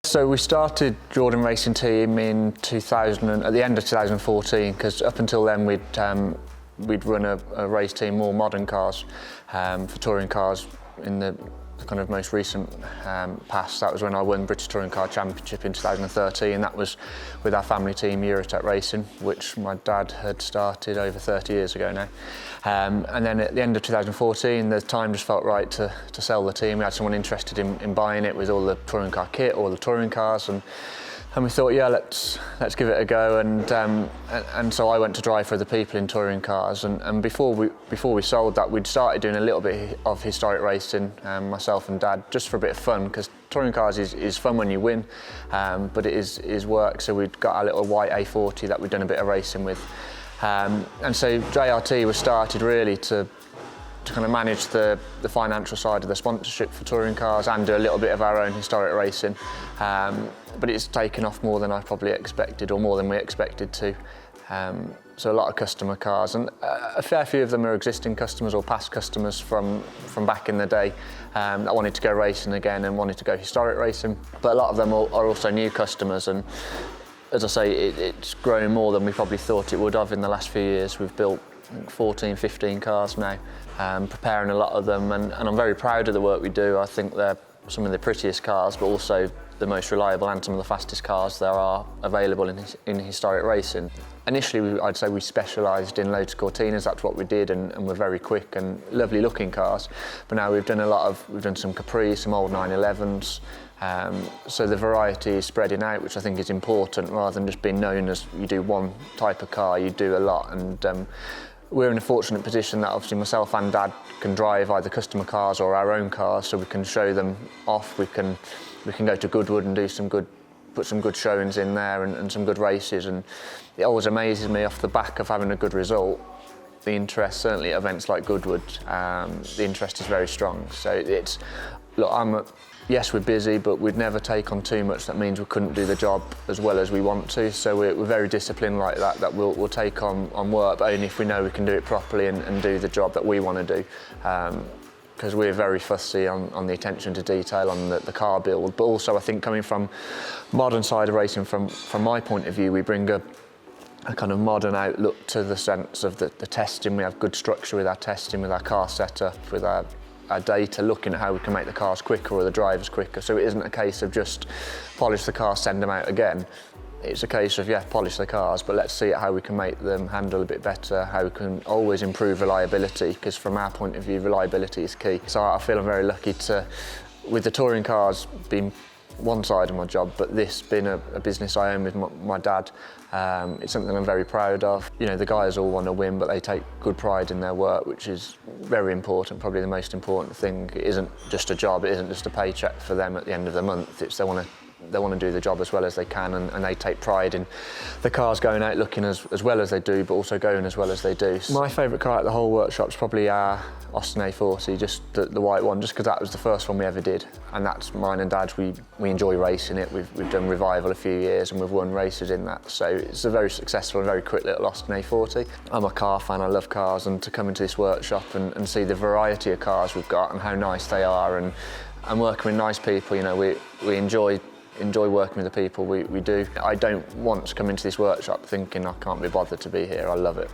So we started Jordan Racing Team in 2000, at the end of 2014, because up until then we'd run a race team, more modern cars, for touring cars in the kind of most recent past. That was when I won British Touring Car Championship in 2013, and that was with our family team Eurotech Racing, which my dad had started over 30 years ago now. And then at the end of 2014, the time just felt right to sell the team. We had someone interested in buying it with all the touring car kit, all the touring cars, and we thought, yeah, let's give it a go. And so I went to drive for other people in touring cars. And before we sold that, we'd started doing a little bit of historic racing, myself and Dad, just for a bit of fun, because touring cars is fun when you win, but it is work. So we'd got our little white A40 that we'd done a bit of racing with. And so JRT was started really to kind of manage the financial side of the sponsorship for touring cars and do a little bit of our own historic racing. But it's taken off more than I probably expected, or more than we expected to. So a lot of customer cars, and a fair few of them are existing customers or past customers from back in the day that wanted to go racing again and wanted to go historic racing. But a lot of them are also new customers, and as I say, it's grown more than we probably thought it would have in the last few years. We've built 14, 15 cars now, preparing a lot of them, and I'm very proud of the work we do. I think they're some of the prettiest cars, but also the most reliable and some of the fastest cars there are available in historic racing. Initially, I'd say we specialised in Lotus Cortinas. That's what we did, and we're very quick and lovely looking cars. But now we've done some Capri, some old 911s. So the variety is spreading out, which I think is important, rather than just being known as you do one type of car, you do a lot. And we're in a fortunate position that obviously myself and Dad can drive either customer cars or our own cars, so we can show them off. We can go to Goodwood and put some good showings in there and some good races. And it always amazes me, off the back of having a good result, the interest, certainly at events like Goodwood, the interest is very strong. So look, yes, we're busy, but we'd never take on too much that means we couldn't do the job as well as we want to. So we're very disciplined like that we'll take on work, but only if we know we can do it properly and do the job that we want to do. Because we're very fussy on the attention to detail, on the car build. But also, I think, coming from modern side of racing, from my point of view, we bring a kind of modern outlook to the sense of the testing. We have good structure with our testing, with our car setup, with our data, looking at how we can make the cars quicker or the drivers quicker. So it isn't a case of just polish the car, send them out again. It's a case of, yeah, polish the cars, but let's see how we can make them handle a bit better, how we can always improve reliability, because from our point of view, reliability is key. So I feel I'm very lucky with the touring cars being one side of my job, but this being a business I own with my dad, it's something I'm very proud of. You know, the guys all want to win, but they take good pride in their work, which is very important, probably the most important thing. It isn't just a job, it isn't just a paycheck for them at the end of the month. It's they want to do the job as well as they can, and they take pride in the cars going out looking as well as they do, but also going as well as they do. My favourite car at the whole workshop is probably our Austin A40, just the white one, just because that was the first one we ever did, and that's mine and Dad's. We enjoy racing it. We've done Revival a few years and we've won races in that, so it's a very successful and very quick little Austin A40. I'm a car fan, I love cars, and to come into this workshop and see the variety of cars we've got and how nice they are, and working with nice people, you know, we enjoy working with the people we do. I don't want to come into this workshop thinking I can't be bothered to be here. I love it.